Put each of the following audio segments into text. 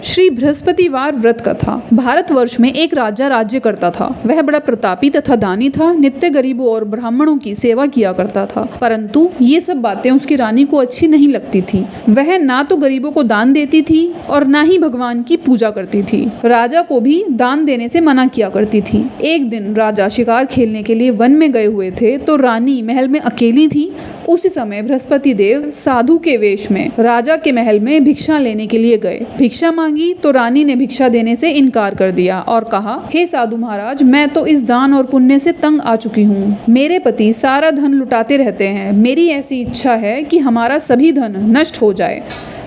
श्री बृहस्पतिवार व्रत कथा। भारतवर्ष में एक राजा राज्य करता था। वह बड़ा प्रतापी तथा दानी था। नित्य गरीबों और ब्राह्मणों की सेवा किया करता था, परंतु ये सब बातें उसकी रानी को अच्छी नहीं लगती थी। वह ना तो गरीबों को दान देती थी और ना ही भगवान की पूजा करती थी। राजा को भी दान देने से मना किया करती थी। एक दिन राजा शिकार खेलने के लिए वन में गए हुए थे तो रानी महल में अकेली थी। उसी समय बृहस्पति देव साधु के वेश में राजा के महल में भिक्षा लेने के लिए गए। भिक्षा मांगी तो रानी ने भिक्षा देने से इनकार कर दिया और कहा, हे साधु महाराज, मैं तो इस दान और पुण्य से तंग आ चुकी हूँ। मेरे पति सारा धन लुटाते रहते हैं। मेरी ऐसी इच्छा है कि हमारा सभी धन नष्ट हो जाए,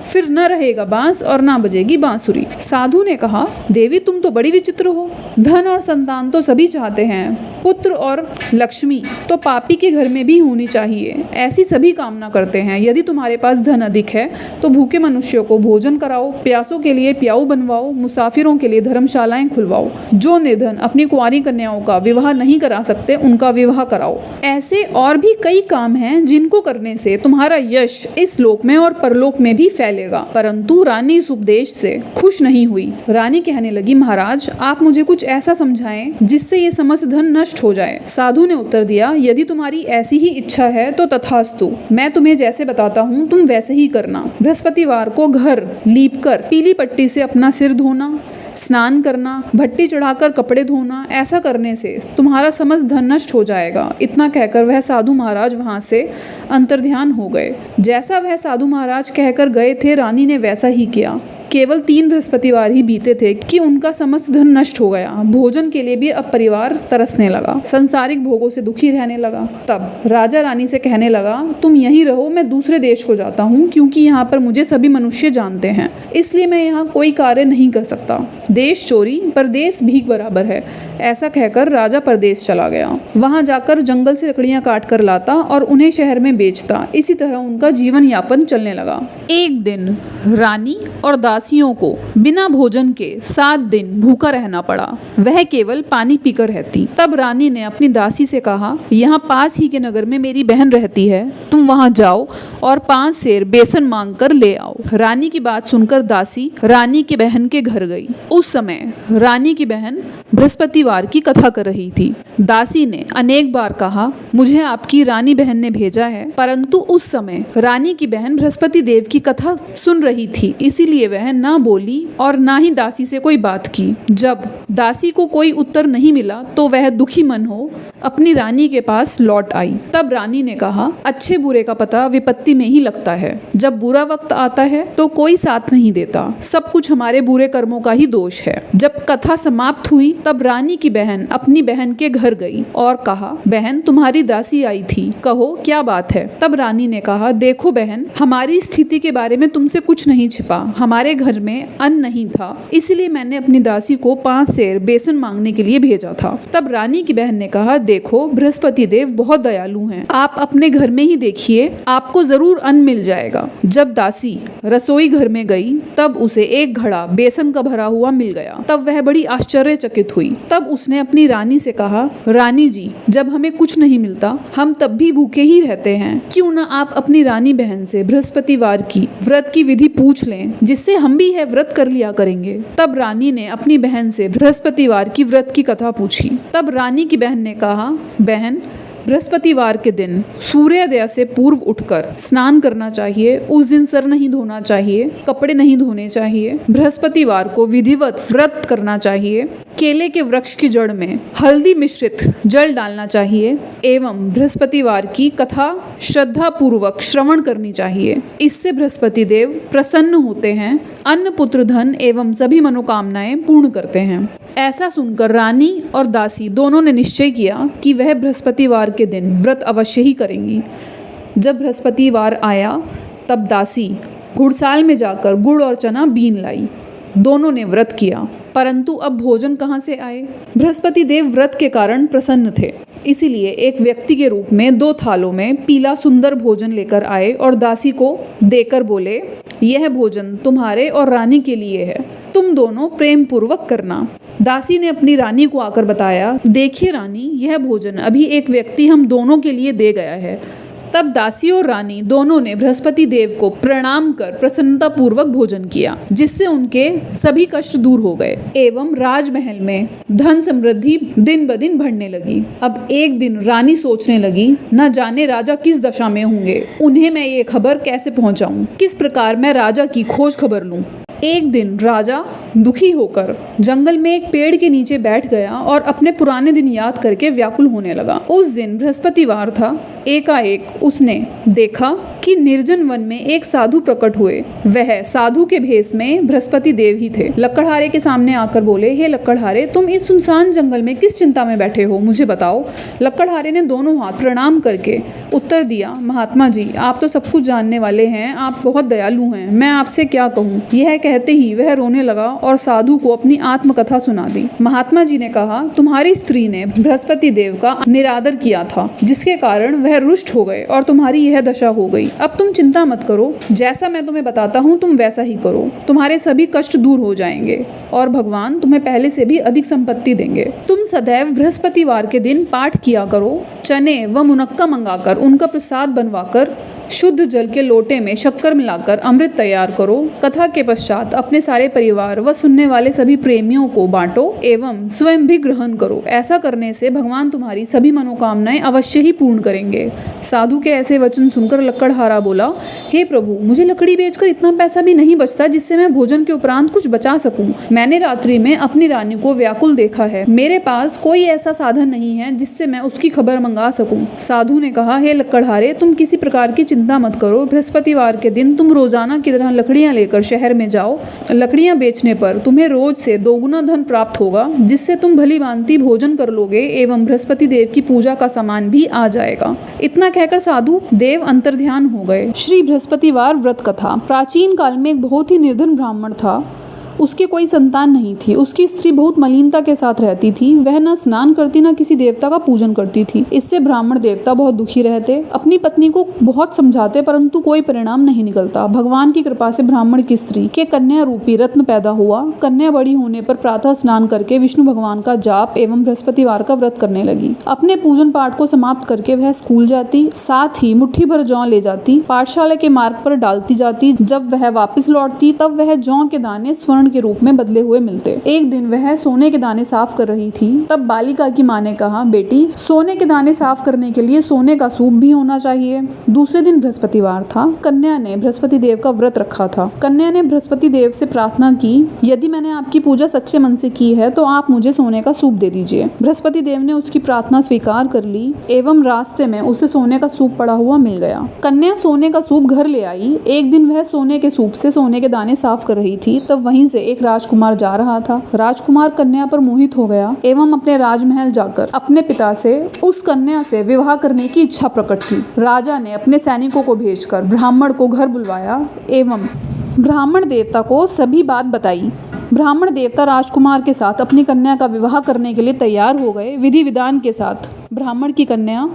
फिर न रहेगा बांस और ना बजेगी बांसुरी। साधु ने कहा, देवी तुम तो बड़ी विचित्र हो। धन और संतान तो सभी चाहते हैं, पुत्र और लक्ष्मी तो पापी के घर में भी होनी चाहिए। ऐसी सभी कामना करते हैं। यदि तुम्हारे पास धन अधिक है तो भूखे मनुष्यों को भोजन कराओ, प्यासों के लिए प्याऊ बनवाओ, मुसाफिरों के लिए धर्मशालाएं खुलवाओ। जो निर्धन अपनी कुंवारी कन्याओं का विवाह नहीं करा सकते उनका विवाह कराओ। ऐसे और भी कई काम हैं जिनको करने से तुम्हारा यश इस लोक में और परलोक में भी फैलेगा। परंतु रानी इस उपदेश से खुश नहीं हुई। रानी कहने लगी, महाराज आप मुझे कुछ ऐसा समझाएं जिससे ये समस्त धन नष्ट हो जाए। साधु ने उत्तर दिया, यदि तुम्हारी ऐसी ही इच्छा है तो तथास्तु। मैं तुम्हें जैसे बताता हूँ तुम वैसे ही करना। बृहस्पतिवार को घर लीपकर पीली पट्टी से अपना सिर धोना, स्नान करना, भट्टी चढ़ाकर कपड़े धोना। ऐसा करने से तुम्हारा समस्त धन नष्ट हो जाएगा। इतना कहकर वह साधु महाराज वहां से अंतर्ध्यान हो गए। जैसा वह साधु महाराज कहकर गए थे, रानी ने वैसा ही किया। केवल 3 बृहस्पतिवार ही बीते थे कि उनका समस्त धन नष्ट हो गया। भोजन के लिए भी अब परिवार तरसने लगा, संसारिक भोगों से दुखी रहने लगा। तब राजा रानी से कहने लगा, तुम यहीं रहो, मैं दूसरे देश को जाता हूँ, क्योंकि यहाँ पर मुझे सभी मनुष्य जानते हैं, इसलिए मैं यहाँ कोई कार्य नहीं कर सकता। देश चोरी परदेश भीख बराबर है। ऐसा कहकर राजा परदेश चला गया। वहां जाकर जंगल से लकड़ियां काट कर लाता और उन्हें शहर में बेचता। इसी तरह उनका जीवन यापन चलने लगा। एक दिन रानी और दासियों को बिना भोजन के 7 दिन भूखा रहना पड़ा। वह केवल पानी पीकर रहती। तब रानी ने अपनी दासी से कहा, यहाँ पास ही के नगर में मेरी बहन रहती है, तुम वहां जाओ और 5 सेर बेसन मांग कर ले आओ। रानी की बात सुनकर दासी रानी की बहन के घर गई। उस समय रानी की बहन बृहस्पतिवार की कथा कर रही थी। दासी ने अनेक बार कहा, मुझे आपकी रानी बहन ने भेजा है, परंतु उस समय रानी की बहन बृहस्पति देव की कथा सुन रही थी, इसीलिए वह ना बोली और ना ही दासी से कोई बात की। जब दासी को कोई उत्तर नहीं मिला तो वह दुखी मन हो अपनी रानी के पास लौट आई। तब रानी ने कहा, अच्छे बुरे का पता विपत्ति में ही लगता है। जब बुरा वक्त आता है तो कोई साथ नहीं देता, सब कुछ हमारे बुरे कर्मों का ही दोष है। जब कथा समाप्त हुई तब रानी की बहन अपनी बहन के घर गई और कहा, बहन तुम्हारी दासी आई थी, कहो क्या बात है। तब रानी ने कहा, देखो बहन, हमारी स्थिति के बारे में तुमसे कुछ नहीं छिपा। हमारे घर में अन्न नहीं था, इसलिए मैंने अपनी दासी को 5 सेर बेसन मांगने के लिए भेजा था। तब रानी की बहन ने कहा, देखो बृहस्पति देव बहुत दयालु हैं, आप अपने घर में ही देखिए, आपको जरूर अन्न मिल जाएगा। जब दासी रसोई घर में गई तब उसे एक घड़ा बेसन का भरा हुआ मिल गया। तब वह बड़ी आश्चर्यचकित हुई। तब उसने अपनी रानी से कहा, रानी जी, जब हमें कुछ नहीं मिलता हम तब भी भूखे ही रहते हैं, क्यों न आप अपनी रानी बहन से बृहस्पतिवार की व्रत की विधि पूछ लें, जिससे हम भी यह व्रत कर लिया करेंगे। तब रानी ने अपनी बहन से बृहस्पतिवार की व्रत की कथा पूछी। तब रानी की बहन ने कहा, बहन, बृहस्पतिवार के दिन सूर्योदय से पूर्व उठकर स्नान करना चाहिए। उस दिन सर नहीं धोना चाहिए, कपड़े नहीं धोने चाहिए। बृहस्पतिवार को विधिवत व्रत करना चाहिए। केले के वृक्ष की जड़ में हल्दी मिश्रित जल डालना चाहिए एवं बृहस्पतिवार की कथा श्रद्धा पूर्वक श्रवण करनी चाहिए। इससे बृहस्पति देव प्रसन्न होते हैं, अन्न पुत्र धन एवं सभी मनोकामनाएं पूर्ण करते हैं। ऐसा सुनकर रानी और दासी दोनों ने निश्चय किया कि वह बृहस्पतिवार के दिन व्रत अवश्य ही करेंगी। जब बृहस्पतिवार आया तब दासी घुड़साल में जाकर गुड़ और चना बीन लाई। दोनों ने व्रत किया, परंतु अब भोजन कहाँ से आए। बृहस्पति देव व्रत के कारण प्रसन्न थे, इसीलिए एक व्यक्ति के रूप में 2 थालों में पीला सुंदर भोजन लेकर आए और दासी को देकर बोले, यह भोजन तुम्हारे और रानी के लिए है, तुम दोनों प्रेम पूर्वक करना। दासी ने अपनी रानी को आकर बताया, देखिए रानी, यह भोजन अभी एक व्यक्ति हम दोनों के लिए दे गया है, तब दासी और रानी दोनों ने बृहस्पति देव को प्रणाम कर प्रसन्नता पूर्वक भोजन किया, जिससे उनके सभी कष्ट दूर हो गए एवं राजमहल में धन समृद्धि दिन ब दिन बढ़ने लगी। अब एक दिन रानी सोचने लगी, न जाने राजा किस दशा में होंगे, उन्हें मैं ये खबर कैसे पहुंचाऊं, किस प्रकार मैं राजा की खोज खबर लूं। एक दिन राजा दुखी होकर जंगल में एक पेड़ के नीचे बैठ गया और अपने पुराने दिन याद करके व्याकुल होने लगा। उस दिन बृहस्पतिवार था। एकाएक उसने देखा कि निर्जन वन में एक साधु प्रकट हुए। वह साधु के भेष में बृहस्पति देव ही थे। लक्कड़हारे के सामने आकर बोले, हे लक्कड़हारे, तुम इस सुनसान जंगल में किस चिंता में बैठे हो, मुझे बताओ। लक्कड़हारे ने दोनों हाथ प्रणाम करके उत्तर दिया, महात्मा जी, आप तो सब कुछ जानने वाले हैं, आप बहुत दयालु हैं, मैं आपसे क्या कहूँ। यह कहते ही वह रोने लगा और साधु को अपनी आत्मकथा सुना दी। महात्मा जी ने कहा, तुम्हारी स्त्री ने बृहस्पति देव का निरादर किया था, जिसके कारण वह रुष्ट हो गए और तुम्हारी यह दशा हो गई। अब तुम चिंता मत करो, जैसा मैं तुम्हें बताता हूँ तुम वैसा ही करो, तुम्हारे सभी कष्ट दूर हो जाएंगे और भगवान तुम्हें पहले से भी अधिक संपत्ति देंगे। तुम सदैव बृहस्पतिवार के दिन पाठ किया करो, चने व मुनक्का मंगाकर उनका प्रसाद बनवाकर शुद्ध जल के लोटे में शक्कर मिलाकर अमृत तैयार करो। कथा के पश्चात अपने सारे परिवार व सुनने वाले सभी प्रेमियों को बांटो एवं स्वयं भी ग्रहण करो। ऐसा करने से भगवान तुम्हारी सभी मनोकामनाएं अवश्य ही पूर्ण करेंगे। साधु के ऐसे वचन सुनकर लक्कड़हारा बोला, हे प्रभु, मुझे लकड़ी बेचकर इतना पैसा भी नहीं बचता जिससे मैं भोजन के उपरांत कुछ बचा सकूं। मैंने रात्रि में अपनी रानी को व्याकुल देखा है, मेरे पास कोई ऐसा साधन नहीं है जिससे मैं उसकी खबर मंगा सकूं। साधु ने कहा, हे लक्कड़हारे, तुम किसी प्रकार की चिंता मत करो। बृहस्पतिवार के दिन तुम रोजाना की तरह लकड़ियां लेकर शहर में जाओ। लकड़ियां बेचने पर तुम्हें रोज से दोगुना धन प्राप्त होगा, जिससे तुम भली भांति भोजन कर लोगे एवं बृहस्पति देव की पूजा का सामान भी आ जाएगा। इतना कहकर साधु देव अंतर्ध्यान हो गए। श्री बृहस्पतिवार व्रत कथा। प्राचीन काल में एक बहुत ही निर्धन ब्राह्मण था। उसके कोई संतान नहीं थी। उसकी स्त्री बहुत मलिनता के साथ रहती थी। वह न स्नान करती न किसी देवता का पूजन करती थी। इससे ब्राह्मण देवता बहुत दुखी रहते। अपनी पत्नी को बहुत समझाते, परंतु कोई परिणाम नहीं निकलता। भगवान की कृपा से ब्राह्मण की स्त्री के कन्या रूपी रत्न पैदा हुआ। कन्या बड़ी होने पर प्रातः स्नान करके विष्णु भगवान का जाप एवं बृहस्पतिवार का व्रत करने लगी। अपने पूजन पाठ को समाप्त करके वह स्कूल जाती, साथ ही मुट्ठी भर जौ ले जाती, पाठशाला के मार्ग पर डालती जाती। जब वह वापस लौटती तब वह जौ के दाने स्वर्ण के रूप में बदले हुए मिलते। एक दिन वह सोने के दाने साफ कर रही थी। तब बालिका की माँ ने कहा, बेटी, सोने के दाने साफ करने के लिए सोने का सूप भी होना चाहिए। दूसरे दिन बृहस्पतिवार था। कन्या ने बृहस्पति देव का व्रत रखा था। कन्या ने बृहस्पति देव से प्रार्थना की, यदि मैंने आपकी पूजा सच्चे मन से की है तो आप मुझे सोने का सूप दे दीजिए। बृहस्पति देव ने उसकी प्रार्थना स्वीकार कर ली एवं रास्ते में उसे सोने का सूप पड़ा हुआ मिल गया। कन्या सोने का सूप घर ले आई। एक दिन वह सोने के सूप से सोने के दाने साफ कर रही थी। तब वहीं से एक राजकुमार जा रहा था। राजकुमार कन्या पर मोहित हो गया एवं अपने राजमहल जाकर अपने पिता से उस कन्या से विवाह करने की इच्छा प्रकट की। राजा ने अपने सैनिकों को भेजकर ब्राह्मण को घर बुलवाया एवं ब्राह्मण देवता को सभी बात बताई। ब्राह्मण देवता राजकुमार के साथ अपनी कन्या का विवाह करने के लिए तैयार हो गए। विधि विधान के साथ ब्राह्मण की कन्या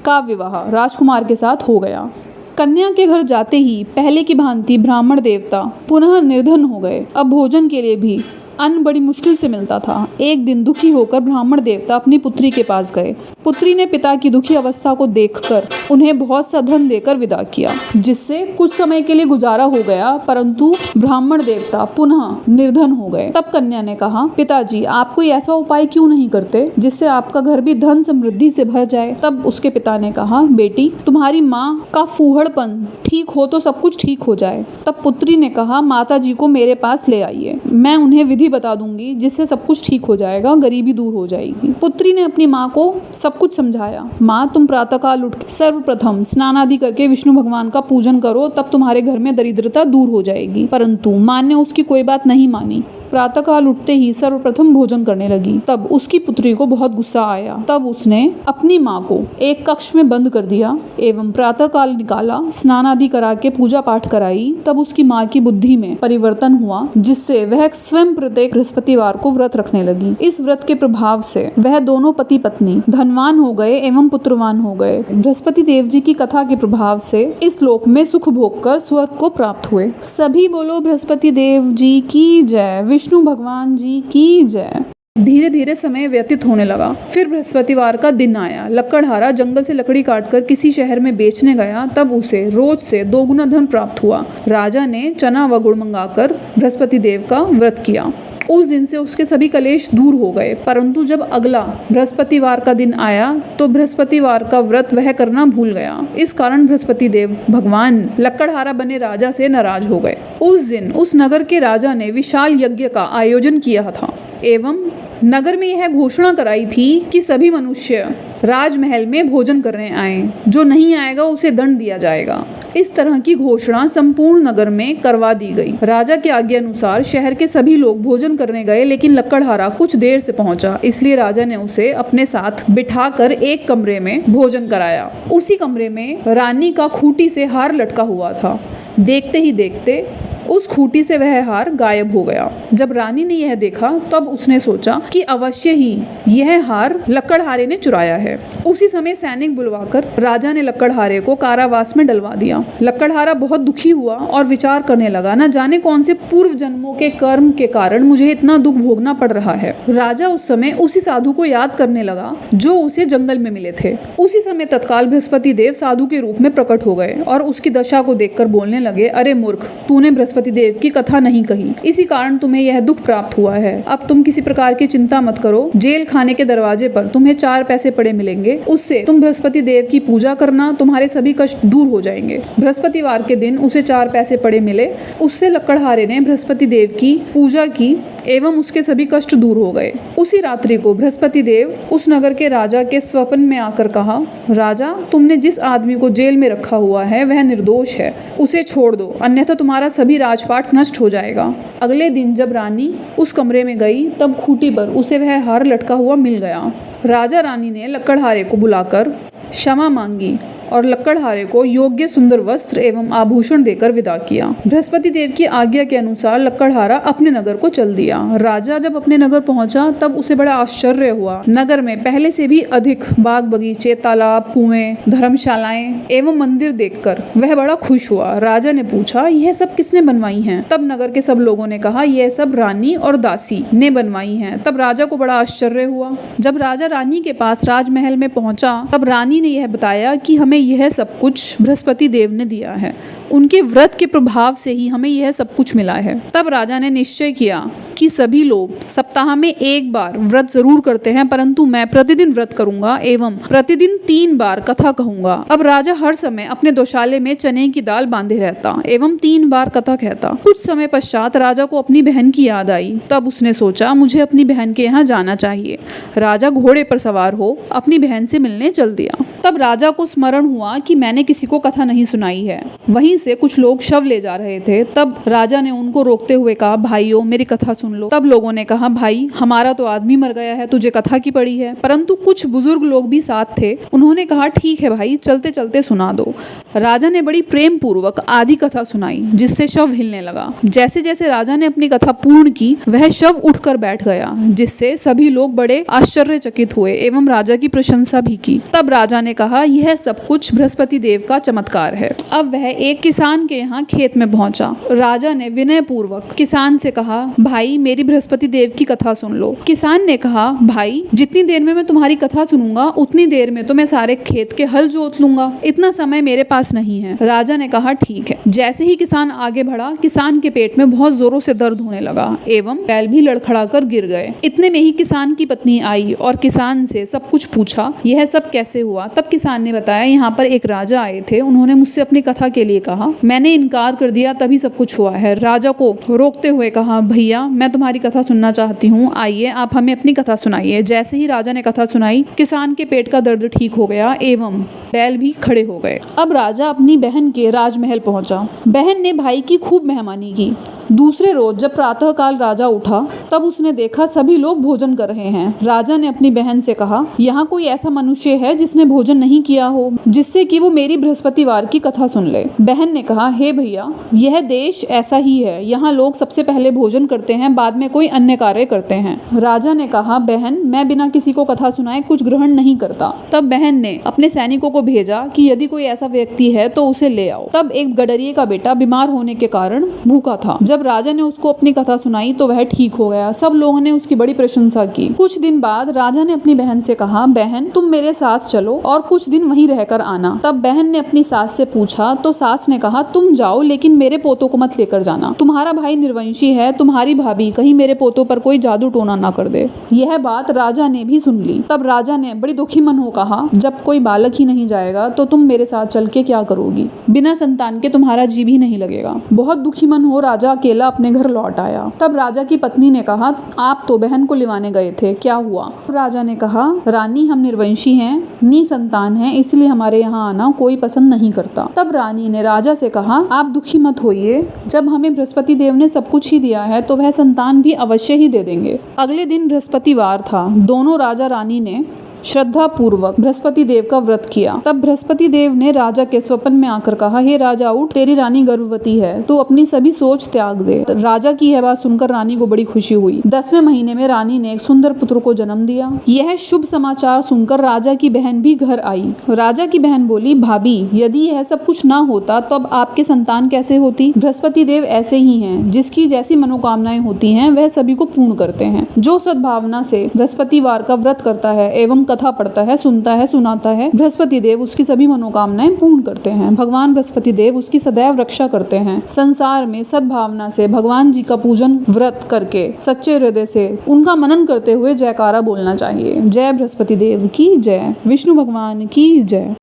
का विवाह राजकुमार के साथ हो गया। कन्या के घर जाते ही पहले की भांति ब्राह्मण देवता पुनः निर्धन हो गए। अब भोजन के लिए भी अन्न बड़ी मुश्किल से मिलता था। एक दिन दुखी होकर ब्राह्मण देवता अपनी पुत्री के पास गए। पुत्री ने पिता की दुखी अवस्था को देखकर उन्हें बहुत सा धन देकर विदा किया, जिससे कुछ समय के लिए गुजारा हो गया, परंतु ब्राह्मण देवता पुनः निर्धन हो गए। तब कन्या ने कहा, पिताजी, आप कोई ऐसा उपाय क्यों नहीं करते जिससे आपका घर भी धन समृद्धि से भर जाए। तब उसके पिता ने कहा, बेटी, तुम्हारी माँ का फूहड़पन ठीक हो तो सब कुछ ठीक हो जाए। तब पुत्री ने कहा, माता जी को मेरे पास ले आइए, मैं उन्हें विधि बता दूंगी जिससे सब कुछ ठीक हो जाएगा, गरीबी दूर हो जाएगी। पुत्री ने अपनी माँ को सब कुछ समझाया। माँ, तुम प्रातःकाल उठ सर्वप्रथम स्नान आदि करके विष्णु भगवान का पूजन करो, तब तुम्हारे घर में दरिद्रता दूर हो जाएगी। परंतु माँ ने उसकी कोई बात नहीं मानी। प्रातःकाल उठते ही सर्वप्रथम भोजन करने लगी। तब उसकी पुत्री को बहुत गुस्सा आया। तब उसने अपनी माँ को एक कक्ष में बंद कर दिया एवं प्रातःकाल निकाला, स्नान आदि करा के पूजा पाठ कराई। तब उसकी माँ की बुद्धि में परिवर्तन हुआ, जिससे वह स्वयं प्रत्येक बृहस्पतिवार को व्रत रखने लगी। इस व्रत के प्रभाव से वह दोनों पति पत्नी धनवान हो गए एवं पुत्रवान हो गए। बृहस्पति देव जी की कथा के प्रभाव से इस लोक में सुख भोग कर स्वर्ग को प्राप्त हुए। सभी बोलो बृहस्पति देव जी की जय, विष्णु भगवान जी की जय। धीरे धीरे समय व्यतीत होने लगा। फिर बृहस्पतिवार का दिन आया। लकड़हारा जंगल से लकड़ी काटकर किसी शहर में बेचने गया। तब उसे रोज से 2 गुना धन प्राप्त हुआ। राजा ने चना व गुड़ मंगाकर बृहस्पति देव का व्रत किया। उस दिन से उसके सभी कलेश दूर हो गए। परंतु जब अगला बृहस्पतिवार का दिन आया तो बृहस्पतिवार का व्रत वह करना भूल गया। इस कारण बृहस्पति देव भगवान लकड़हारा बने राजा से नाराज हो गए। उस दिन उस नगर के राजा ने विशाल यज्ञ का आयोजन किया था एवं नगर में यह घोषणा कराई थी कि सभी मनुष्य राजमहल में भोजन करने आए। जो नहीं आएगा उसे दंड दिया जाएगा। इस तरह की घोषणा संपूर्ण नगर में करवा दी गई। राजा के आज्ञा अनुसार शहर के सभी लोग भोजन करने गए, लेकिन लकड़हारा कुछ देर से पहुंचा। इसलिए राजा ने उसे अपने साथ बिठाकर एक कमरे में भोजन कराया। उसी कमरे में रानी का खूंटी से हार लटका हुआ था। देखते ही देखते उस खूंटी से वह हार गायब हो गया। जब रानी ने यह देखा तब उसने सोचा कि अवश्य ही यह हार लकड़हारे ने चुराया है। उसी समय सैनिक बुलवाकर राजा ने लकड़हारे को कारावास में डलवा दिया। लकड़हारा बहुत दुखी हुआ और विचार करने लगा, न जाने कौन से पूर्व जन्मों के कर्म के कारण मुझे इतना दुख भोगना पड़ रहा है। राजा उस समय उसी साधु को याद करने लगा जो उसे जंगल में मिले थे। उसी समय तत्काल बृहस्पति देव साधु के रूप में प्रकट हो गए और उसकी दशा को देखकर बोलने लगे, अरे मूर्ख, तूने बृहस्पति देव की कथा नहीं कही, इसी कारण तुम्हें यह दुख प्राप्त हुआ है। अब तुम किसी प्रकार की चिंता मत करो। जेल खाने के दरवाजे पर तुम्हें 4 पैसे पड़े मिलेंगे, उससे तुम बृहस्पति देव की पूजा करना, तुम्हारे सभी कष्ट दूर हो जाएंगे। बृहस्पतिवार के दिन उसे 4 पैसे पड़े मिले। उससे लकड़हारे ने बृहस्पति देव की पूजा की एवं उसके सभी कष्ट दूर हो गए। उसी रात्रि को बृहस्पति देव उस नगर के राजा के स्वप्न में आकर कहा, राजा, तुमने जिस आदमी को जेल में रखा हुआ है वह निर्दोष है, उसे छोड़ दो, अन्यथा तुम्हारा सभी राजपाट नष्ट हो जाएगा। अगले दिन जब रानी उस कमरे में गई तब खूंटी पर उसे वह हार लटका हुआ मिल गया। राजा रानी ने लकड़हारे को बुलाकर क्षमा मांगी और लकड़हारे को योग्य सुंदर वस्त्र एवं आभूषण देकर विदा किया। बृहस्पति देव की आज्ञा के अनुसार लकड़हारा अपने नगर को चल दिया। राजा जब अपने नगर पहुंचा तब उसे बड़ा आश्चर्य हुआ। नगर में पहले से भी अधिक बाग बगीचे, तालाब, कुएं, धर्मशालाएं एवं मंदिर देखकर वह बड़ा खुश हुआ। राजा ने पूछा, यह सब किसने बनवाई हैं? तब नगर के सब लोगों ने कहा, यह सब रानी और दासी ने बनवाई हैं। तब राजा को बड़ा आश्चर्य हुआ। जब राजा रानी के पास राजमहल में पहुंचा तब रानी ने यह बताया कि हमें यह सब कुछ बृहस्पति देव ने दिया है, उनके व्रत के प्रभाव से ही हमें यह सब कुछ मिला है। तब राजा ने निश्चय किया कि सभी लोग सप्ताह में 1 बार व्रत जरूर करते हैं, परंतु मैं प्रतिदिन व्रत करूंगा एवं प्रतिदिन 3 बार कथा कहूंगा। अब राजा हर समय अपने दोशाले में चने की दाल बांधे रहता एवं 3 बार कथा कहता। कुछ समय पश्चात राजा को अपनी बहन की याद आई। तब उसने सोचा, मुझे अपनी बहन के यहाँ जाना चाहिए। राजा घोड़े पर सवार हो अपनी बहन से मिलने चल दिया। तब राजा को स्मरण हुआ कि मैंने किसी को कथा नहीं सुनाई है। वहीं से कुछ लोग शव ले जा रहे थे। तब राजा ने उनको रोकते हुए कहा, भाइयों, मेरी कथा सुन लो। तब लोगों ने कहा, भाई, हमारा तो आदमी मर गया है, तुझे कथा की पड़ी है। परंतु कुछ बुजुर्ग लोग भी साथ थे। उन्होंने कहा, ठीक है भाई, चलते चलते सुना दो। राजा ने बड़ी प्रेम पूर्वक आधी कथा सुनाई, जिससे शव हिलने लगा। जैसे जैसे राजा ने अपनी कथा पूर्ण की वह शव उठकर बैठ गया, जिससे सभी लोग बड़े आश्चर्यचकित हुए एवं राजा की प्रशंसा भी की। तब राजा ने कहा, यह सब कुछ बृहस्पति देव का चमत्कार है। अब वह एक किसान के यहाँ खेत में पहुंचा। राजा ने विनय पूर्वक किसान से कहा, भाई, मेरी बृहस्पति देव की कथा सुन लो। किसान ने कहा, भाई, जितनी देर में मैं तुम्हारी कथा सुनूंगा उतनी देर में तो मैं सारे खेत के हल जोत लूंगा, इतना समय मेरे पास नहीं है। राजा ने कहा, ठीक है। जैसे ही किसान आगे बढ़ा, किसान के पेट में बहुत जोरों से दर्द होने लगा एवं बैल भी लड़खड़ाकर गिर गए। इतने में ही किसान की पत्नी आई और किसान से सब कुछ पूछा, यह सब कैसे हुआ। तब किसान ने बताया, यहाँ पर एक राजा आए थे, उन्होंने मुझसे अपनी कथा के लिए कहा, मैंने इनकार कर दिया, तभी सब कुछ हुआ है। राजा को रोकते हुए कहा, भैया, मैं तुम्हारी कथा सुनना चाहती हूँ, आइए आप हमें अपनी कथा सुनाइए। जैसे ही राजा ने कथा सुनाई, किसान के पेट का दर्द ठीक हो गया एवं बैल भी खड़े हो गए। अब राजा अपनी बहन के राजमहल पहुंचा। बहन ने भाई की खूब मेहमानी की। दूसरे रोज जब प्रातःकाल राजा उठा तब उसने देखा सभी लोग भोजन कर रहे हैं। राजा ने अपनी बहन से कहा, यहाँ कोई ऐसा मनुष्य है जिसने भोजन नहीं किया हो, जिससे कि वो मेरी बृहस्पतिवार की कथा सुन ले। बहन ने कहा, हे भैया, यह देश ऐसा ही है, यहाँ लोग सबसे पहले भोजन करते हैं, बाद में कोई अन्य कार्य करते हैं। राजा ने कहा, बहन, मैं बिना किसी को कथा सुनाए कुछ ग्रहण नहीं करता। तब बहन ने अपने सैनिकों को भेजा कि यदि कोई ऐसा व्यक्ति है तो उसे ले आओ। तब एक गडरिये का बेटा बीमार होने के कारण भूखा था। जब जब राजा ने उसको अपनी कथा सुनाई तो वह ठीक हो गया। सब लोगों ने उसकी बड़ी प्रशंसा की। कुछ दिन बाद राजा ने अपनी बहन से कहा, बहन तुम मेरे साथ चलो और कुछ दिन वहीं रहकर आना। तब बहन ने अपनी सास से पूछा तो सास ने कहा, तुम जाओ लेकिन मेरे पोतों को मत लेकर जाना। तुम्हारा भाई निर्वंशी है, तुम्हारी भाभी कहीं मेरे पोतों पर कोई जादू टोना ना कर दे। यह बात राजा ने भी सुन ली। तब राजा ने बड़ी दुखी मन हो कहा, जब कोई बालक ही नहीं जाएगा तो तुम मेरे साथ चल के क्या करोगी? बिना संतान के तुम्हारा जी भी नहीं लगेगा। बहुत दुखी मन हो राजा अकेला अपने घर लौट आया। तब राजा की पत्नी ने कहा, आप तो बहन को लिवाने गए थे, क्या हुआ? राजा ने कहा, रानी हम निर्वंशी हैं, निसंतान हैं, इसलिए हमारे यहाँ आना कोई पसंद नहीं करता। तब रानी ने राजा से कहा, आप दुखी मत होइए, जब हमें बृहस्पति देव ने सब कुछ ही दिया है तो वह संतान भी अवश्य ही दे देंगे। अगले दिन बृहस्पतिवार था। दोनों राजा रानी ने श्रद्धा पूर्वक बृहस्पति देव का व्रत किया। तब बृहस्पति देव ने राजा के स्वप्न में आकर कहा, हे राजा उठ, तेरी रानी गर्भवती है, तू अपनी सभी सोच त्याग दे। राजा की यह बात सुनकर रानी को बड़ी खुशी हुई। 10वें महीने में रानी ने एक सुंदर पुत्र को जन्म दिया। यह शुभ समाचार सुनकर राजा की बहन भी घर आई। राजा की बहन बोली, भाभी यदि यह सब कुछ ना होता तो अब आपके संतान कैसे होती? बृहस्पति देव ऐसे ही हैं, जिसकी जैसी मनोकामनाएं होती हैं वह सभी को पूर्ण करते हैं। जो सद्भावना से बृहस्पतिवार का व्रत करता है एवं कथा पढ़ता है, सुनता है, सुनाता है, बृहस्पति देव उसकी सभी मनोकामनाएं पूर्ण करते हैं। भगवान बृहस्पति देव उसकी सदैव रक्षा करते हैं। संसार में सद्भावना से भगवान जी का पूजन व्रत करके सच्चे हृदय से उनका मनन करते हुए जयकारा बोलना चाहिए। जय बृहस्पति देव की जय, विष्णु भगवान की जय।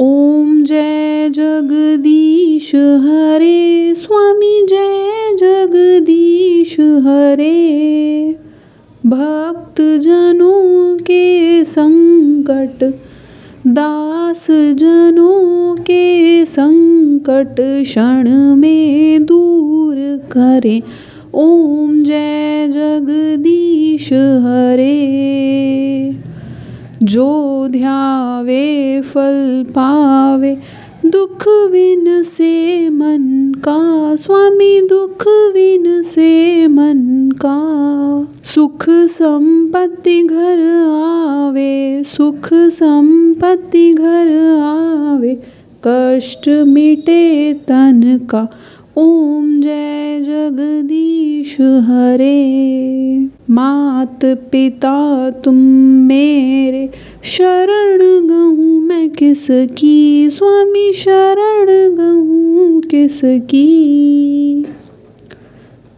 ओम जय जगदीश हरे स्वामी, जय जगदीश हरे। भक्त जनों के संकट, दास जनों के संकट क्षण में दूर करे। ओम जय जगदीश हरे। जो ध्यावे फल पावे, दुख विन से मन का, स्वामी दुख विन से मन का। सुख संपत्ति घर आवे, सुख संपत्ति घर आवे, कष्ट मिटे तन का। ओम जय जगदीश हरे। मात पिता तुम मेरे, शरण गहूँ मैं किसकी, स्वामी शरण गहूँ किसकी।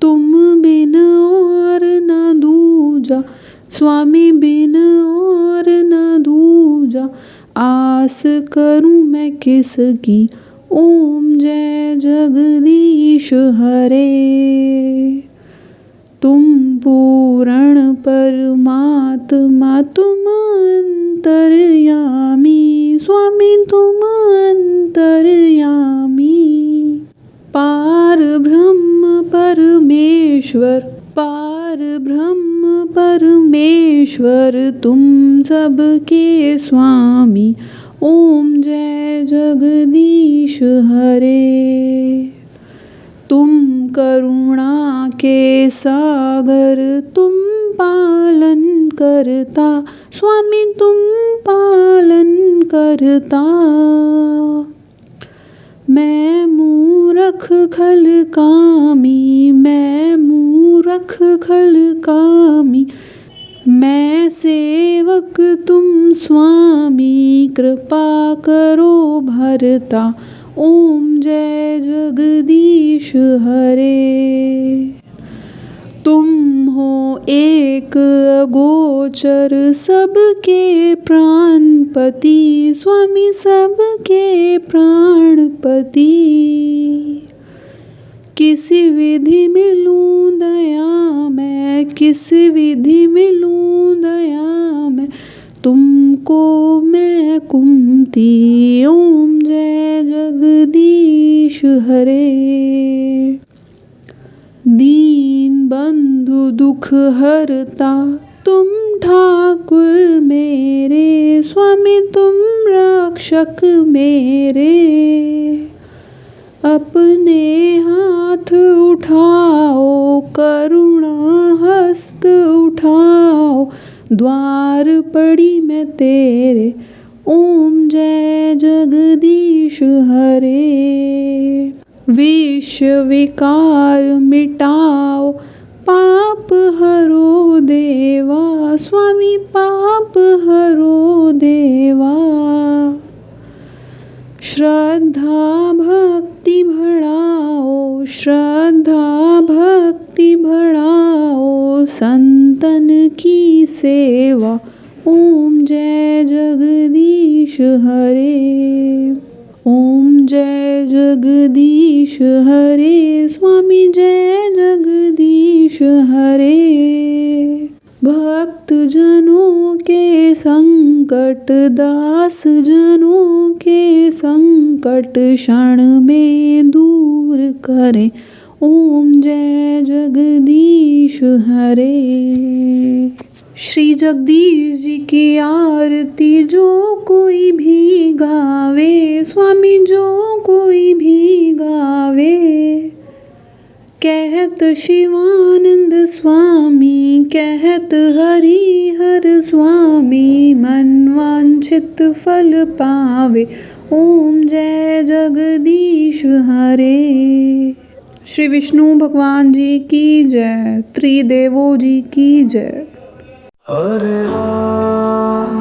तुम बिन और न दूजा, स्वामी बिन और न दूजा, आस करूँ मैं किसकी। ओम जय जगदीश हरे। तुम पूर्ण परमात्मा, तुम अंतर्यामी, स्वामी तुम अंतर्यामी। पार ब्रह्म परमेश्वर, पार ब्रह्म परमेश्वर, तुम सबके स्वामी। ओम जय जगदीश हरे। तुम करुणा के सागर, तुम पालन करता, स्वामी तुम पालन करता। मैं मूरख खल कामी, मैं मूरख खल कामी, मैं सेवक तुम स्वामी, कृपा करो भरता। ओम जय जगदीश हरे। तुम हो एक अगोचर, सबके प्राणपति, स्वामी सबके प्राणपति। किस विधि मिलूं दया मैं, किस विधि मिलूं दया मैं, तुमको मैं कुमती। ओम जय जगदीश हरे। दीन बंधु दुख हरता, तुम ठाकुर मेरे, स्वामी तुम रक्षक मेरे। अपने हाथ उठाओ, करुणा हस्त उठाओ, द्वार पड़ी मैं तेरे। ओम जय जगदीश हरे। विष विकार मिटाओ, पाप हरो देवा, स्वामी पाप हरो देवा। श्रद्धा भक्ति बढ़ाओ, श्रद्धा भक्ति बढ़ाओ, संतन की सेवा। ओम जय जगदीश हरे, ओम जय जगदीश हरे, स्वामी जय जगदीश हरे। भक्त जनों के संकट, दास जनों के संकट, क्षण में दूर करें। ओम जय जगदीश हरे। श्री जगदीश जी की आरती जो कोई भी गावे, स्वामी जो कोई भी गावे। कहत शिवानंद स्वामी, कहत हरिहर स्वामी, मन वांछित फल पावे। ओम जय जगदीश हरे। श्री विष्णु भगवान जी की जय, त्रिदेवों जी की जय। हरे राम